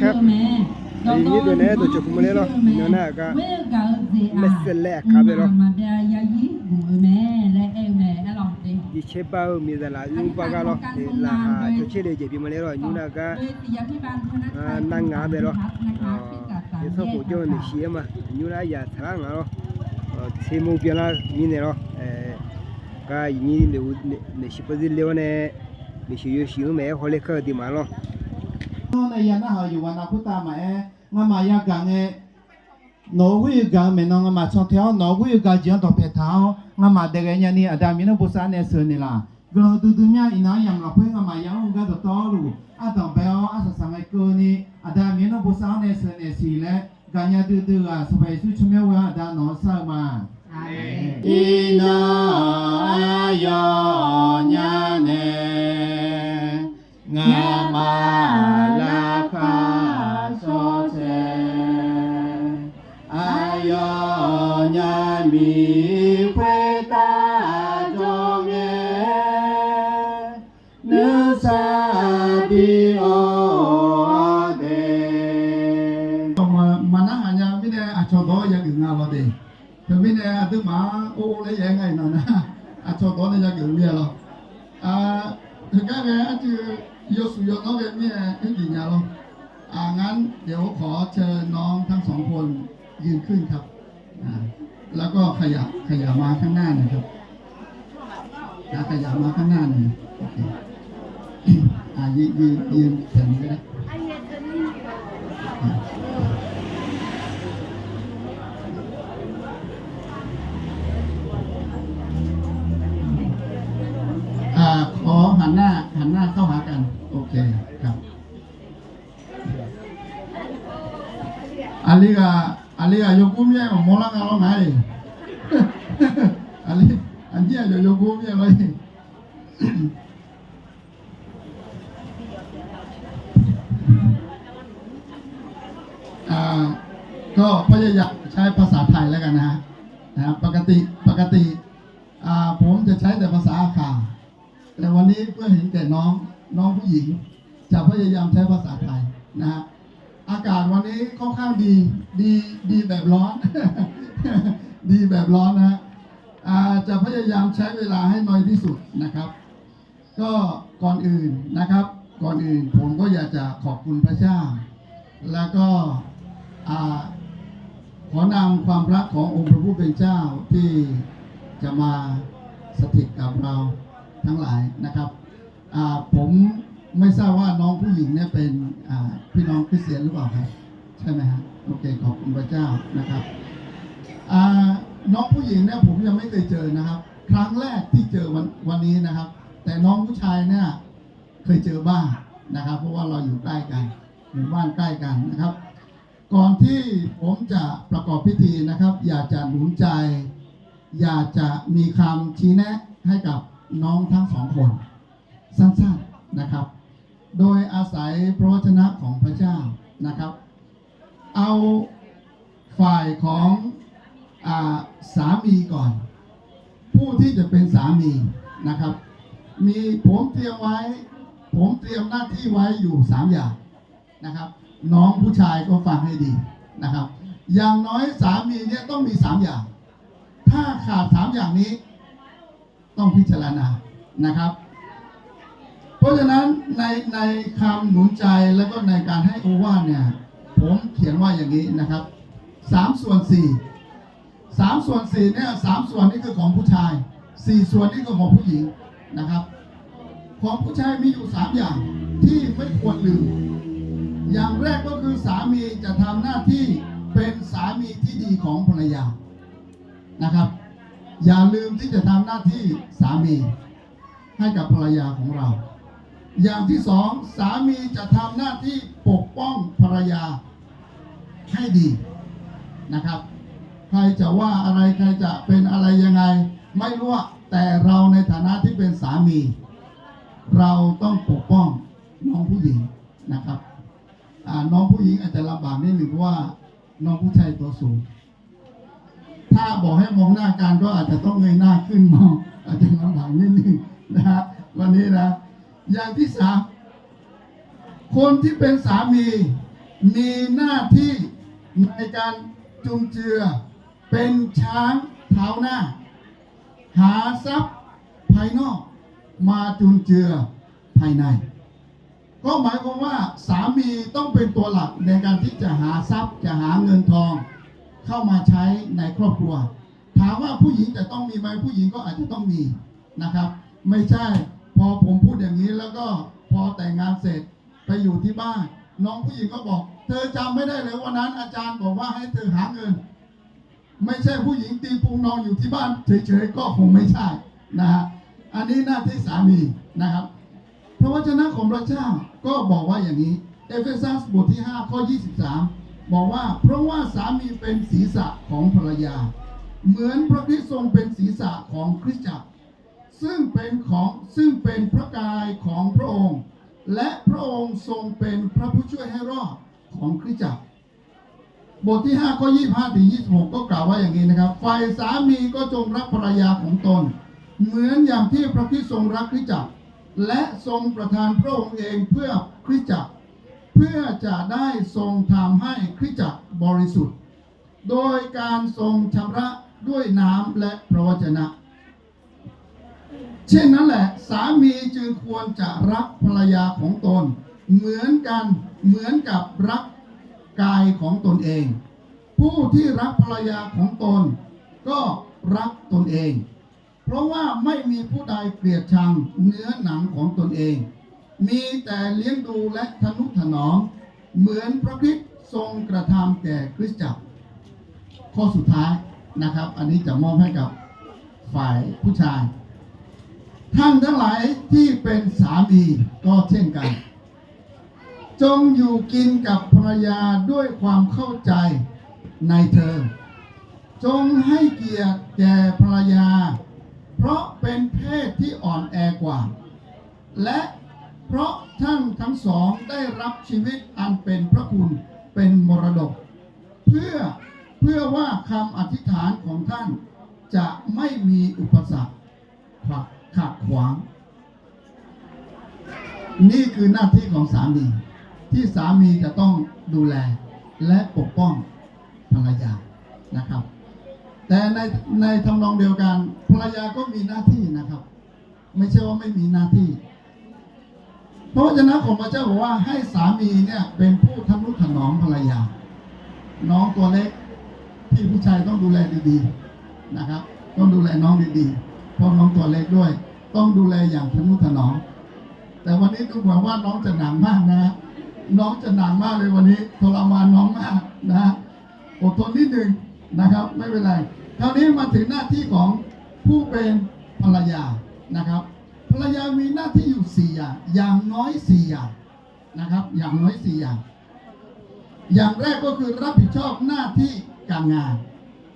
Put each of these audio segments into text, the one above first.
ครับini tu ne tu cukup mana loh, nona ka meselek kabe loh. Di cepat misalnya, jumpa kalau lah cuci leje di mana loh, nona ka nang ngabe loh. Itu hujung ni siapa mah, nona ya terang loh. Semu biarlah mini loh. Ka ini ni siapa sih lewat ni siapa me holek ke di mana loh.ในยันน่าอยู่วันอาพุตามางามายากังโนวิกาเมนงามาชอบเที่ยวโนวิกาจีนตัวเพทาวงามาเด็กยันนี่อาดามินบุษาเนสนี่ล่ะก็ดูดูเนี่ยอินายังเราเพิ่งงามายังงาตัวต่อรูอาตอมเบลอาสังไอโกนี่อาดามินบุษาเนสเนสีเล่กันยาดูดูสบายสุดชั่วโมงว่าอาดานอสามาอินายญาเนงามาลาคาโซเซอายญามีเวตาจงเอนุสาดิโอเดมานั่งอันยังไม่ได้อาชดอยากถึงงานเราเดถึงไม่ได้ถึงมาโอ้เลยยังไงเนาะนะอาชดอยากถึงเมียเราถึงแค่แม่จือยกสุยกน้องเป็นเนี่ยขึ้นยืนยาวลงงั้นเดี๋ยวขอเชิญน้องทั้งสองคนยืนขึ้นครับแล้วก็ขยับมาข้างหน้าหน่อยครับขยับมาข้างหน้าหน่อยโอเคยืนแถวนี้ก็ได้ขอหันหน้าเข้าหากันโอเคครับอันนี้ก็ยกกุ้มแย่ของโมลังกันแล้วไงอันนี้ยกกุ้มแย่เลยก็พยายามใช้ภาษาไทยแล้วกันนะปกติผมจะใช้แต่ภาษาอาขาแต่วันนี้เพื่อเห็นแก่น้องผู้หญิงจะพยายามใช้ภาษาไทยนะฮะอากาศวันนี้ค่อนข้างดีแบบร้อน ดีแบบร้อนนะฮะจะพยายามใช้เวลาให้น้อยที่สุดนะครับก็ก่อนอื่นผมก็อยากจะขอบคุณพระเจ้าแล้วก็ขอนำความรักขององค์พระผู้เป็นเจ้าที่จะมาสถิตกับเราทั้งหลายนะครับผมไม่ทราบว่าน้องผู้หญิงเนี่ยเป็นพี่น้องคริสเตียนหรือเปล่าครับใช่ไหมฮะโอเคขอบคุณพระเจ้านะครับน้องผู้หญิงเนี่ยผมยังไม่เคยเจอนะครับครั้งแรกที่เจอวันนี้นะครับแต่น้องผู้ชายเนี่ยเคยเจอบ้างนะครับเพราะว่าเราอยู่ใกล้กันหมู่บ้านใกล้กันนะครับก่อนที่ผมจะประกอบพิธีนะครับอยากจะหนุนใจอยากจะมีคำชี้แนะให้กับน้องทั้งสองคนสั้นๆนะครับโดยอาศัยพระวจนะของพระเจ้านะครับเอาฝ่ายของสามีก่อนผู้ที่จะเป็นสามีนะครับมีผมเตรียมหน้าที่ไว้อยู่3อย่างนะครับน้องผู้ชายก็ฟังให้ดีนะครับอย่างน้อยสามีเนี่ยต้องมี3อย่างถ้าขาด3อย่างนี้ต้องพิจารณานะครับเพราะฉะนั้นในคำหนุนใจแล้วก็ในการให้โอวาทเนี่ยผมเขียนว่าอย่างนี้นะครับ3/4เนี่ย3ส่วนนี่คือของผู้ชาย4ส่วนนี่คือของผู้หญิงนะครับของผู้ชายมีอยู่3อย่างที่ไม่ควรลืมอย่างแรกก็คือสามีจะทำหน้าที่เป็นสามีที่ดีของภรรยานะครับอย่าลืมที่จะทำหน้าที่สามีให้กับภรรยาของเราอย่างที่สองสามีจะทำหน้าที่ปกป้องภรรยาให้ดีนะครับใครจะว่าอะไรใครจะเป็นอะไรยังไงไม่รู้แต่เราในฐานะที่เป็นสามีเราต้องปกป้องน้องผู้หญิงนะครับน้องผู้หญิงอาจจะลำบากนิดหนึ่งเพราะว่าน้องผู้ชายตัวสูงถ้าบอกให้มองหน้ากันก็อาจจะต้องเงยหน้าขึ้นมองอาจจะลำบากนิดหนึ่งนะฮะวันนี้นะอย่างที่3คนที่เป็นสามี มีหน้าที่ในการจุนเจือเป็นช้างเท้าหน้า หาทรัพย์ภายนอกมาจุนเจือภายใน ก็หมายความว่าสามีต้องเป็นตัวหลักในการที่จะหาทรัพย์จะหาเงินทองเข้ามาใช้ในครอบครัวถามว่าผู้หญิงจะต้องมีไหมผู้หญิงก็อาจจะต้องมีนะครับไม่ใช่พอผมพูดอย่างนี้แล้วก็พอแต่งงานเสร็จไปอยู่ที่บ้านน้องผู้หญิงก็บอกเธอจำไม่ได้เลยวันนั้นอาจารย์บอกว่าให้เธอหาเงินไม่ใช่ผู้หญิงตีพุงนอนอยู่ที่บ้านเฉยๆก็คงไม่ใช่นะฮะอันนี้หน้าที่สามีนะครับพระวจนะของพระเจ้าก็บอกว่าอย่างนี้เอเฟซัสบทที่5ข้อ23บอกว่าเพราะว่าสามีเป็นศีรษะของภรรยาเหมือนพระคริสต์ทรงเป็นศีรษะของคริสตจักรซึ่งเป็นพระกายของพระองค์และพระองค์ทรงเป็นพระผู้ช่วยให้รอดของคริสตจักรบทที่5ข้อ25ถึง26ก็กล่าวว่าอย่างนี้นะครับฝ่ายสามีก็จงรักภรรยาของตนเหมือนอย่างที่พระคริสต์ทรงรักคริสตจักรและทรงประทานพระองค์เองเพื่อคริสตจักรเพื่อจะได้ทรงทำให้คริสตจักรบริสุทธิ์โดยการทรงชำระด้วยน้ำและพระวจนะเช่นนั้นแหละสามีจึงควรจะรักภรรยาของตนเหมือนกับรักกายของตนเองผู้ที่รักภรรยาของตนก็รักตนเองเพราะว่าไม่มีผู้ใดเกลียดชังเนื้อหนังของตนเองมีแต่เลี้ยงดูและทนุถนอมเหมือนพระคริสต์ทรงกระทำแก่คริสตจักรข้อสุดท้ายนะครับอันนี้จะมอบให้กับฝ่ายผู้ชายท่านทั้งหลายที่เป็นสามีก็เช่นกันจงอยู่กินกับภรรยาด้วยความเข้าใจในเธอจงให้เกียรติแก่ภรรยาเพราะเป็นเพศที่อ่อนแอกว่าและเพราะท่านทั้งสองได้รับชีวิตอันเป็นพระคุณเป็นมรดกเพื่อว่าคำอธิษฐานของท่านจะไม่มีอุปสรรคขัดขวางนี่คือหน้าที่ของสามีที่สามีจะต้องดูแลและปกป้องภรรยานะครับแต่ในทำนองเดียวกันภรรยาก็มีหน้าที่นะครับไม่ใช่ว่าไม่มีหน้าที่เพราะฉะนั้นของพระเจ้าบอกว่าให้สามีเนี่ยเป็นผู้ทนุถนอมภรรยาน้องตัวเล็กที่ผู้ชายต้องดูแลดีๆนะครับต้องดูแลน้องดีๆเพราะน้องตัวเล็กด้วยต้องดูแลอย่างทนุถนอมแต่วันนี้ดูเหมือนว่าน้องจะหนักมากนะน้องจะหนักมากเลยวันนี้ทรมานน้องมากนะอดทนนิดนึงนะครับไม่เป็นไรคราวนี้มาถึงหน้าที่ของผู้เป็นภรรยานะครับภรรยามีหน้าที่อยู่4อย่างน้อย4อย่างนะครับอย่างน้อย4อย่างอย่างแรกก็คือรับผิดชอบหน้าที่การงาน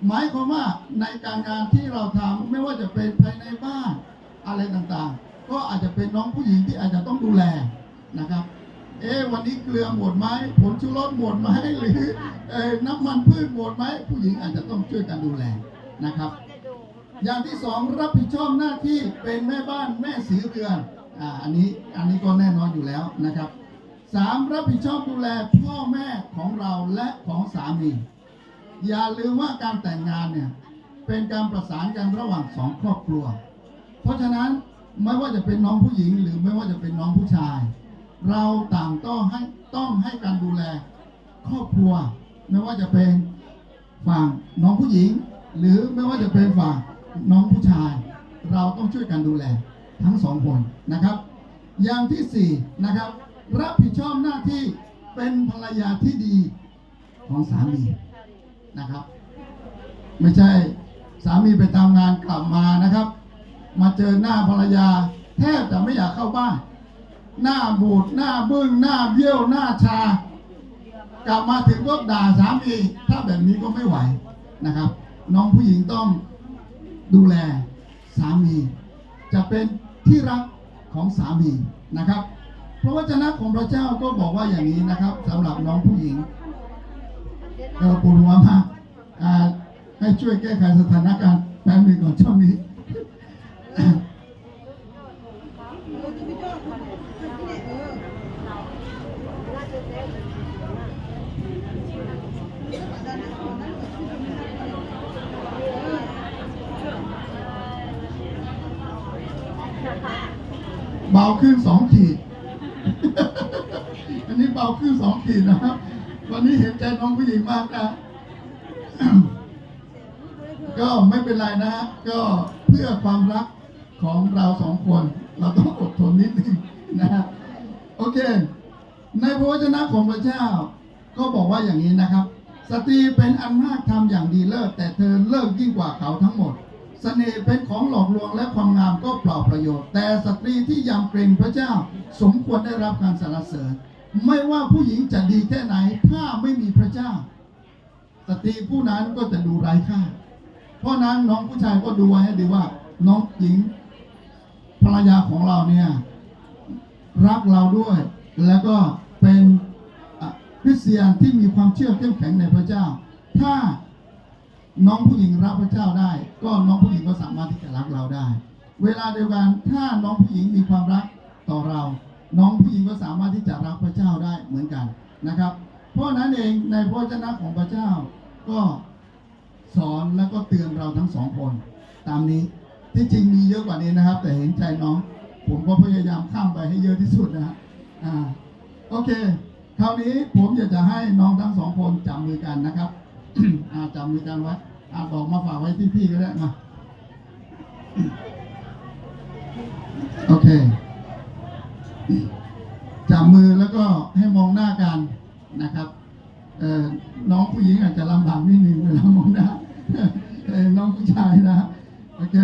หมายความว่าในการงานที่เราทำไม่ว่าจะเป็นภายในบ้านอะไรต่างๆก็อาจจะเป็นน้องผู้หญิงที่อาจจะต้องดูแลนะครับวันนี้เกลือหมดไหมผงชูรสหมดไหมหรือน้ำมันพืชหมดไหมผู้หญิงอาจจะต้องช่วยกันดูแลนะครับอย่างที่2รับผิดชอบหน้าที่เป็นแม่บ้านแม่ศรีเรือนอันนี้ก็แน่นอนอยู่แล้วนะครับ3รับผิดชอบดูแลพ่อแม่ของเราและของสามีอย่าลืมว่าการแต่งงานเนี่ยเป็นการประสานกันระหว่าง2ครอบครัวเพราะฉะนั้นไม่ว่าจะเป็นน้องผู้หญิงหรือไม่ว่าจะเป็นน้องผู้ชายเราต่างต้องให้การดูแลครอบครัวไม่ว่าจะเป็นฝั่งน้องผู้หญิงหรือไม่ว่าจะเป็นฝั่งน้องผู้ชายเราต้องช่วยกันดูแลทั้ง2คนนะครับอย่างที่4นะครับรับผิดชอบหน้าที่เป็นภรรยาที่ดีของสามีนะครับไม่ใช่สามีไปทำงานกลับมานะครับมาเจอหน้าภรรยาแทบจะไม่อยากเข้าบ้านหน้าบูดหน้าบึ้งหน้าเบี้ยวหน้าชากลับมาถึงก็ด่าสามีถ้าแบบนี้ก็ไม่ไหวนะครับน้องผู้หญิงต้องดูแลสามีจะเป็นที่รักของสามีนะครับเพราะวจนะของพระเจ้าก็บอกว่าอย่างนี้นะครับสำหรับน้องผู้หญิงปวดหัวมากให้ช่วยแก้ไขสถานการณ์แป๊บนึงก่อนช่วงนี้ บาขึ้น2 ขีด อันนี้เบาขึ้น2 ขีดนะครับวันนี้เห็นใจน้องผู้หญิงมากนะ ก็ไม่เป็นไรนะก็เพื่อความรักของเรา2 คนเราต้องอดทนนิดนึงนะครับโอเคในพระวจนะของพระเจ้าก็บอกว่าอย่างนี้นะครับสตรีเป็นอันมากทำอย่างดีเลิศแต่เธอเลิศยิ่งกว่าเขาทั้งหมดเสน่ห์เป็นของหลอกลวงและความงามก็เปล่าประโยชน์แต่สตรีที่ยำเกรงพระเจ้าสมควรได้รับการสรรเสริญไม่ว่าผู้หญิงจะดีแค่ไหนถ้าไม่มีพระเจ้าสตรีผู้นั้นก็จะดูไร้ค่าเพราะนั้นน้องผู้ชายก็ดูไว้ให้ดีว่าน้องหญิงภรรยาของเราเนี่ยรักเราด้วยแล้วก็เป็นคริสเตียนที่มีความเชื่อเข้มแข็งในพระเจ้าถ้าน้องผู้หญิงรักพระเจ้าได้ก็น้องผู้หญิงก็สามารถที่จะรักเราได้เวลาเดียวกันถ้าน้องผู้หญิงมีความรักต่อเราน้องผู้หญิงก็สามารถที่จะรักพระเจ้าได้เหมือนกันนะครับเพราะนั้นเองในพระวจนะของพระเจ้าก็สอนแล้วก็เตือนเราทั้ง2 คนตามนี้ที่จริงมีเยอะกว่านี้นะครับแต่เห็นใจน้องผมก็พยายามข้ามไปให้เยอะที่สุดนะฮะโอเคคราวนี้ผมอยากจะให้น้องทั้ง2 คนจับมือกันนะครับ จับมือกันไว้ดอกมาฝากไว้ที่พี่ก็ได้มา โอเคจับมือแล้วก็ให้มองหน้ากันนะครับน้องผู้หญิงอาจจะลำบากนิดนึงเวลามองหน้า น้องผู้ชายนะโอเค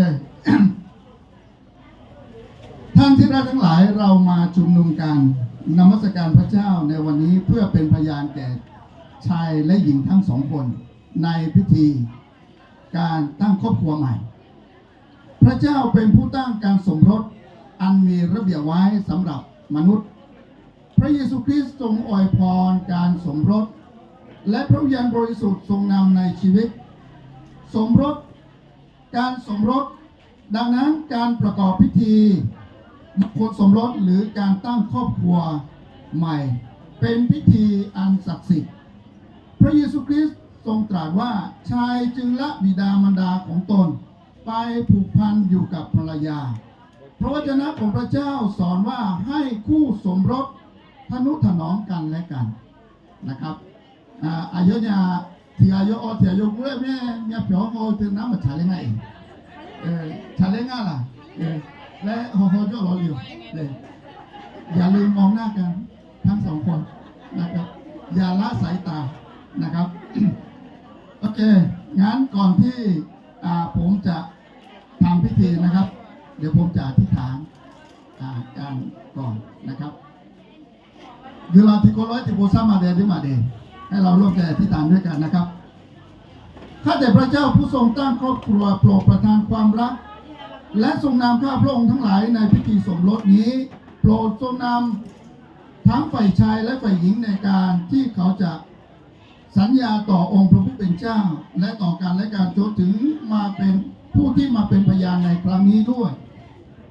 ท่านที่รักทั้งหลายเรามาชุมนุมกันนมัสการพระเจ้าในวันนี้เพื่อเป็นพยานแก่ชายและหญิงทั้ง2 คนในพิธีการตั้งครอบครัวใหม่พระเจ้าเป็นผู้ตั้งการสมรสอันมีระเบียบไว้สำหรับมนุษย์พระเยซูคริสต์ทรงอวยพรการสมรสและพระวิญญาณบริสุทธิ์ทรงนำในชีวิตสมรสการสมรสดังนั้นการประกอบพิธีมงคลสมรสหรือการตั้งครอบครัวใหม่เป็นพิธีอันศักดิ์สิทธิ์พระเยซูคริสต์ทรงตรัสว่าชายจึงละบิดามารดาของตนไปผูกพันอยู่กับภรรยาพระวจนะของพระเจ้าสอนว่าให้คู่สมรสทนุถนอมกันและกันนะครับอายุเนี่ยที่อายุที่อายุเว้ยแม่เนี่ยเผียวโง่ถึงน้ำมันชาเลง่ายชาเลง่ายล่ะและโหโจ้รออยู่เลยอย่าลืมมองหน้ากันทั้ง2 คนนะครับอย่าละสายตานะครับโอเคงั้นก่อนที่ผมจะทำพิธีนะครับเดี๋ยวผมจะอธิษฐานการก่อนนะครับเดี๋ยวเราที่โกร้อยที่โบซ่ามาเดที่มาเดให้เราร่วมใจอธิษฐานด้วยกันนะครับข้าแต่พระเจ้าผู้ทรงตั้งครอบครัวโปรดประทานความรักและทรงนำข้าพระองค์ทั้งหลายในพิธีสมรสนี้โปรดทรงนำทั้งฝ่ายชายและฝ่ายหญิงในการที่เขาจะสัญญาต่อองค์พระผู้เป็นเจ้าและต่อกันและการจนถึงมาเป็นผู้ที่มาเป็นพยานในครั้งนี้ด้วย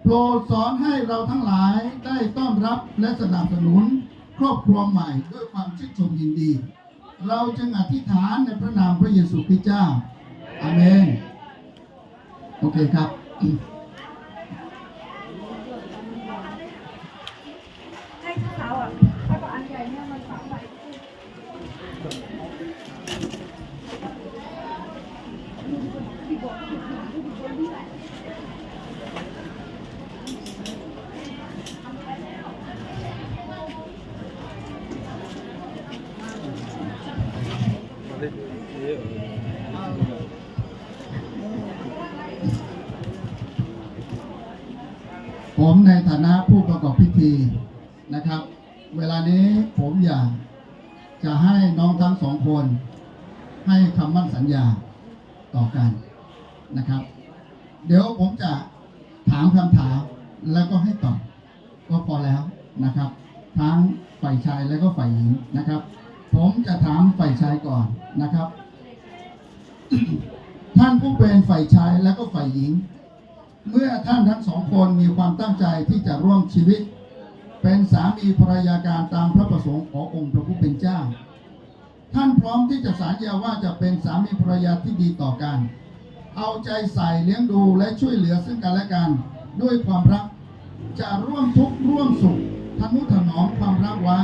โปรดสอนให้เราทั้งหลายได้ต้อนรับและสนับสนุนครอบครัวใหม่ด้วยความชื่นชมยินดีเราจึงอธิษฐานในพระนามพระเยซูคริสต์เจ้าอาเมนโอเคครับให้เขาอ่ะแล้วก็อันใหญ่เนี่ยมันฝังไว้ ผมในฐานะผู้ประกอบพิธีนะครับเวลานี้ผมอยากจะให้น้องทั้ง2 คนให้คำมั่นสัญญาต่อกันนะครับเดี๋ยวผมจะถามคำถามแล้วก็ให้ตอบก็พอแล้วนะครับทั้งฝ่ายชายและก็ฝ่ายหญิงนะครับผมจะถามฝ่ายชายก่อนนะครับ ท่านผู้เป็นฝ่ายชายและก็ฝ่ายหญิงเมื่อท่านทั้ง2 คนมีความตั้งใจที่จะร่วมชีวิตเป็นสามีภรรยาการตามพระประสงค์ขององค์พระผู้เป็นเจ้าท่านพร้อมที่จะสัญญาว่าจะเป็นสามีภรรยาที่ดีต่อกันเอาใจใส่เลี้ยงดูและช่วยเหลือซึ่งกันและกันด้วยความรัก จะร่วมทุกข์ร่วมสุขทนุถนอมความรักไว้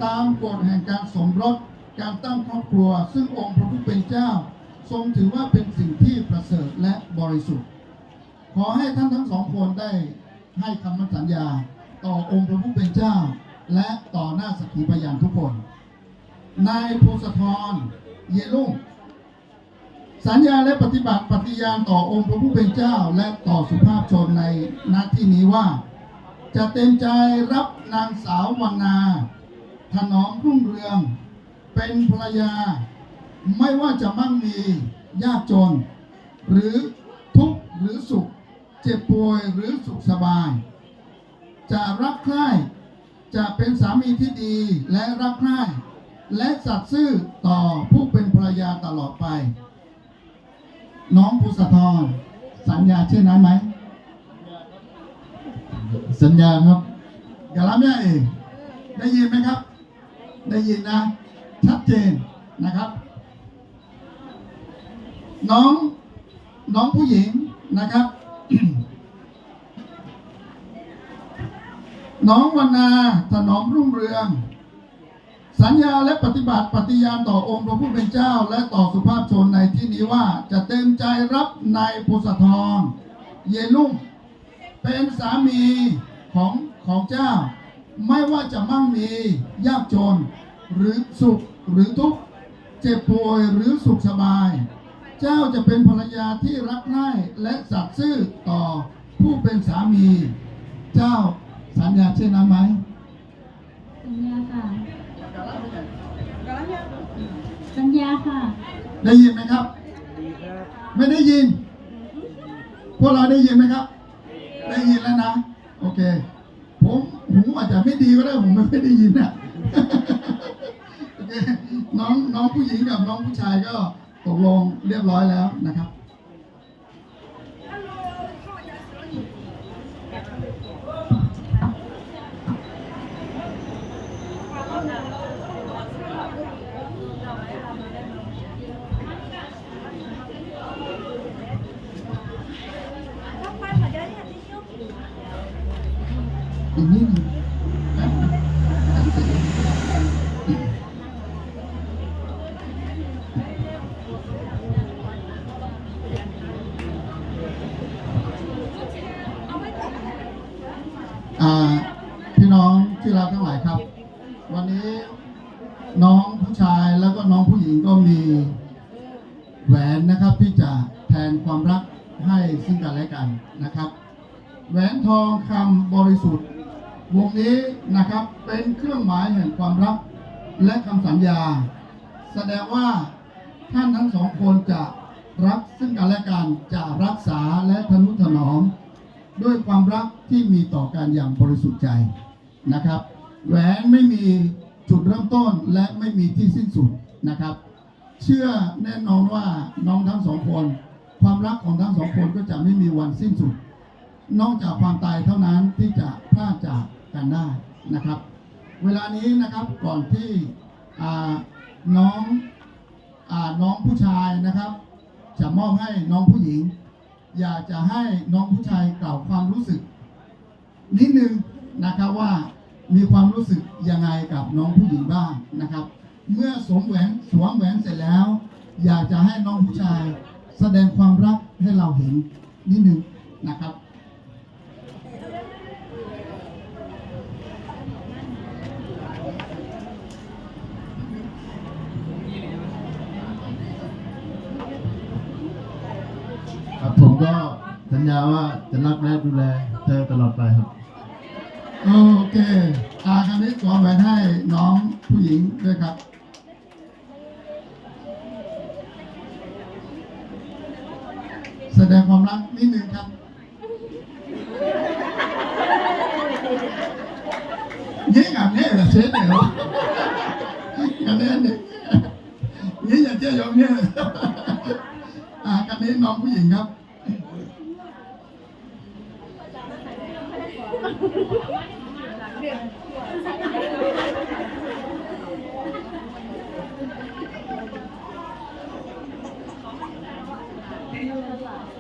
ตามกฎแห่งการสมรสการตั้งครอบครัวซึ่งองค์พระผู้เป็นเจ้าทรงถือว่าเป็นสิ่งที่ประเสริฐและบริสุทธิ์ขอให้ท่านทั้งสองคนได้ให้คำมั่นสัญญาต่อองค์พระผู้เป็นเจ้าและต่อหน้าสักขีพยานทุกคนนายพงศธรเยลุ่งสัญญาและปฏิบัติปฏิญาณต่อองค์พระผู้เป็นเจ้าและต่อสุภาพชนในณที่นี้ว่าจะเต็มใจรับนางสาววรรณาถนอมรุ่งเรืองเป็นภรรยาไม่ว่าจะมั่งมียากจนหรือทุกข์หรือสุขเจ็บป่วยหรือสุขสบายจะรักใคร่จะเป็นสามีที่ดีและรักใคร่และสัตย์ซื่อต่อผู้เป็นภรรยาตลอดไปน้องภูสธรสัญญาเช่นนั้นไหมสัญญาครับอย่าล้ำแย่เองได้ยินไหมครับได้ยินนะชัดเจนนะครับน้องผู้หญิงนะครับ น้องวรรณาถนอมรุ่งเรืองสัญญาและปฏิบัติปฏิญาณต่อองค์พระผู้เป็นเจ้าและต่อสุภาพชนในที่นี้ว่าจะเต็มใจรับนายภูสธรเยลุ่งเป็นสามีของเจ้าไม่ว่าจะมั่งมียากจนหรือสุขหรือทุกข์เจ็บป่วยหรือสุขสบายเจ้าจะเป็นภรรยาที่รักใคร่และสัตย์ซื่อต่อผู้เป็นสามีเจ้าสัญญาเช่นนั้นไหมสัญญาค่ะสัญญาค่ะได้ยินไหมครับไม่ได้ยินพวกเราได้ยินไหมครับได้ยินแล้วนะโอเคผมอาจจะไม่ดีก็ได้ผมไม่ได้ยินนะโอเคน้องผู้หญิงกับน้องผู้ชายก็ตกลงเรียบร้อยแล้วนะครับอีกนิดนึงพี่น้องที่รักทั้งหลายครับวันนี้น้องผู้ชายแล้วก็น้องผู้หญิงก็มีแหวนนะครับที่จะแทนความรักให้ซึ่งกันและกันนะครับแหวนทองคำบริสุทธิ์วงนี้นะครับเป็นเครื่องหมายแห่งความรักและคำสัญญาแสดงว่าท่านทั้งสองคนจะรักซึ่งกันและกันจะรักษาและทนุถนอมด้วยความรักที่มีต่อกันอย่างบริสุทธิ์ใจนะครับแหวนไม่มีจุดเริ่มต้นและไม่มีที่สิ้นสุดนะครับเชื่อแน่นอนว่าน้องทั้งสองคนความรักของทั้งสองคนก็จะไม่มีวันสิ้นสุดนอกจากความตายเท่านั้นที่จะพลาดจากกันได้นะครับเวลานี้นะครับก่อนที่น้องผู้ชายนะครับจะมอบให้น้องผู้หญิงอยากจะให้น้องผู้ชายกล่าวความรู้สึกนิดนึงนะครับว่ามีความรู้สึกยังไงกับน้องผู้หญิงบ้างนะครับเมื่อสวมแหวนเสร็จแล้วอยากจะให้น้องผู้ชายแสดงความรักให้เราเห็นนิดนึงนะครับผมก็สัญญาว่าจะรักและดูแลเธอตลอดไปครับโอเคครั้งนี้ขอแหวนให้น้องผู้หญิงด้วยครับแสดงความรักนิดนึงครับยิ่งอันนี้เหรอเช็ดเหรออันนี้ยิ่งอย่าเชื่อยงเนี่ยครั้งนี้น้องผู้หญิงครับ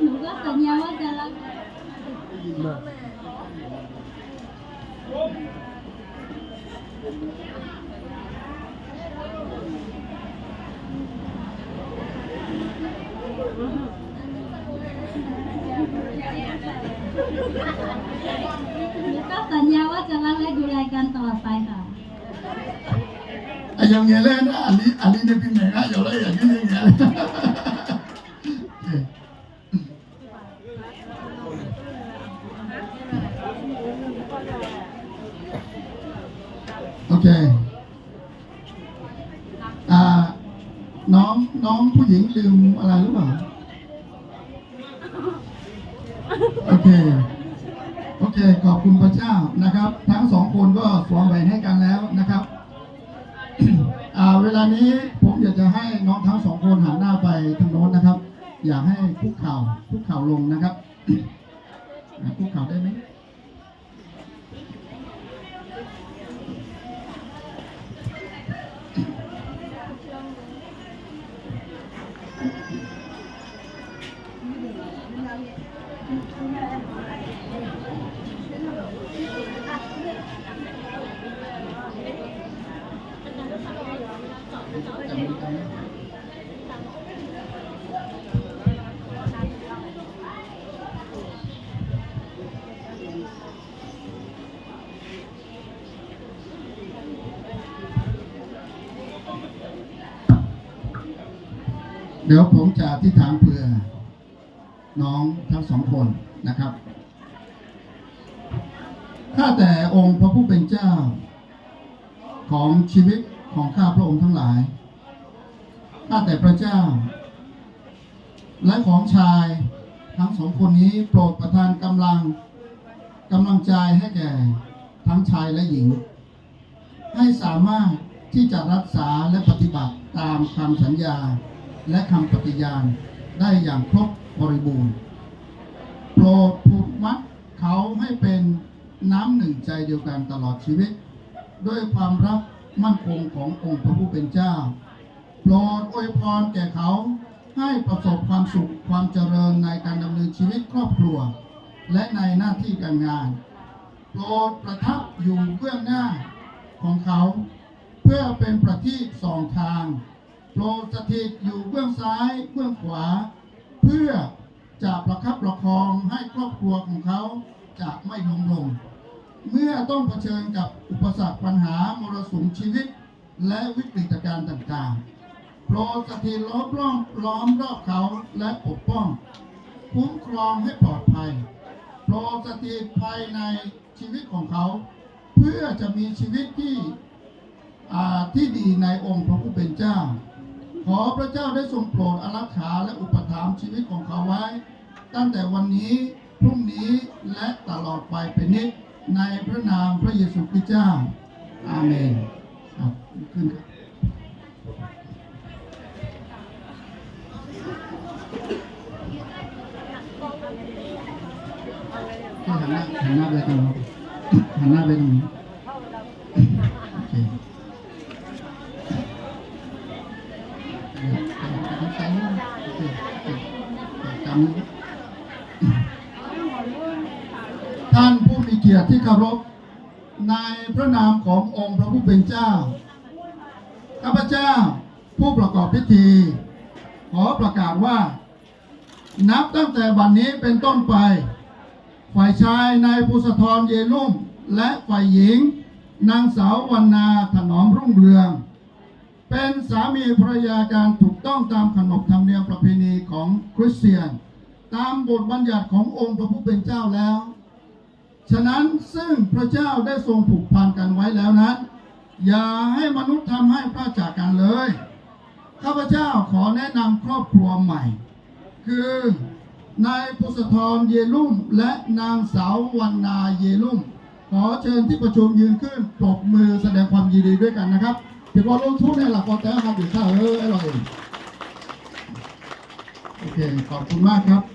หนูก็สัญญาว่าจะรัก ก็สัญญาว่าจะรักและดูแลกันตลอดไปค่ะ yang ngelen ali ne pin ne yo la ya ni neโอเคน้องผู้หญิงลืมอะไรหรือเปล่าโอเคขอบคุณพระเจ้านะครับทั้งสองคนก็สวมแหวนให้กันแล้วนะครับ เวลานี้ผมอยากจะให้น้องทั้งสองคนหันหน้าไปทางโน้นนะครับอยากให้คุกเข่าลงนะครับ คุกเข่าได้ไหมเดี๋ยวผมจะอธิษฐานเผื่อน้องทั้งสองคนนะครับข้าแต่องค์พระผู้เป็นเจ้าของชีวิตของข้าพระองค์ทั้งหลายข้าแต่พระเจ้าและของชายทั้งสองคนนี้โปรดประทานกำลังใจให้แก่ทั้งชายและหญิงให้สามารถที่จะรักษาและปฏิบัติตามคำสัญญาและคำปฏิญาณได้อย่างครบบริบูรณ์โปรดผูกมัดเขาให้เป็นน้ำหนึ่งใจเดียวกันตลอดชีวิตด้วยความรักมั่นคงขององค์พระผู้เป็นเจ้าโปรดอวยพรแก่เขาให้ประสบความสุขความเจริญในการดำเนินชีวิตครอบครัวและในหน้าที่การงานโปรดประทับอยู่เบื้องหน้าของเขาเพื่อเป็นประทีปส่องทางโปรดสถิตอยู่เบื้องซ้ายเบื้องขวาเพื่อจะประคับประคองให้ครอบครัวของเขาจะไม่ล้มลงเมื่อต้องเผชิญกับอุปสรรคปัญหามรสุมชีวิตและวิกฤตการณ์ต่างๆโปรดสถิตล้อมรอบเขาและปกป้องคุ้มครองให้ปลอดภัยโปรดสถิตภายในชีวิตของเขาเพื่อจะมีชีวิตที่ดีในองค์พระผู้เป็นเจ้าขอพระเจ้าได้ทรงโปรดอารักขาและอุปถัมภ์ชีวิตของเขาไว้ตั้งแต่วันนี้พรุ่งนี้และตลอดไปเป็นนิจในพระนามพระเยซูคริสต์เจ้าอาเมนครับขึ้นครับหันหน้าไปตรงนี้หันหน้าไปตรงนี้โอเคท่านผู้มีเกียรติที่เคารพในพระนามขององค์พระผู้เป็นเจ้าข้าพเจ้าผู้ประกอบพิธีขอประกาศว่านับตั้งแต่วันนี้เป็นต้นไปฝ่ายชายนายภูสธรเยลุ่มและฝ่ายหญิงนางสาววรรณาถนอมรุ่งเรืองเป็นสามีภรรยากันถูกต้องตามขนบธรรมเนียมประเพณีของคริสเตียนตามบทบัญญัติขององค์พระผู้เป็นเจ้าแล้วฉะนั้นซึ่งพระเจ้าได้ทรงผูกพันกันไว้แล้วนั้นอย่าให้มนุษย์ทำให้พลาดจากกันเลยข้าพเจ้าขอแนะนำครอบครัวใหม่คือนายภูสธรเยลุ่มและนางสาววรรณาเยลุ่มขอเชิญที่ประชุมยืนขึ้นปรบมือแสดงความยินดีด้วยกันนะครับถือว่าลงทุนในหลักความแต่มาอยู่ข้าไอ้เราเองโอเคขอบคุณมากครับ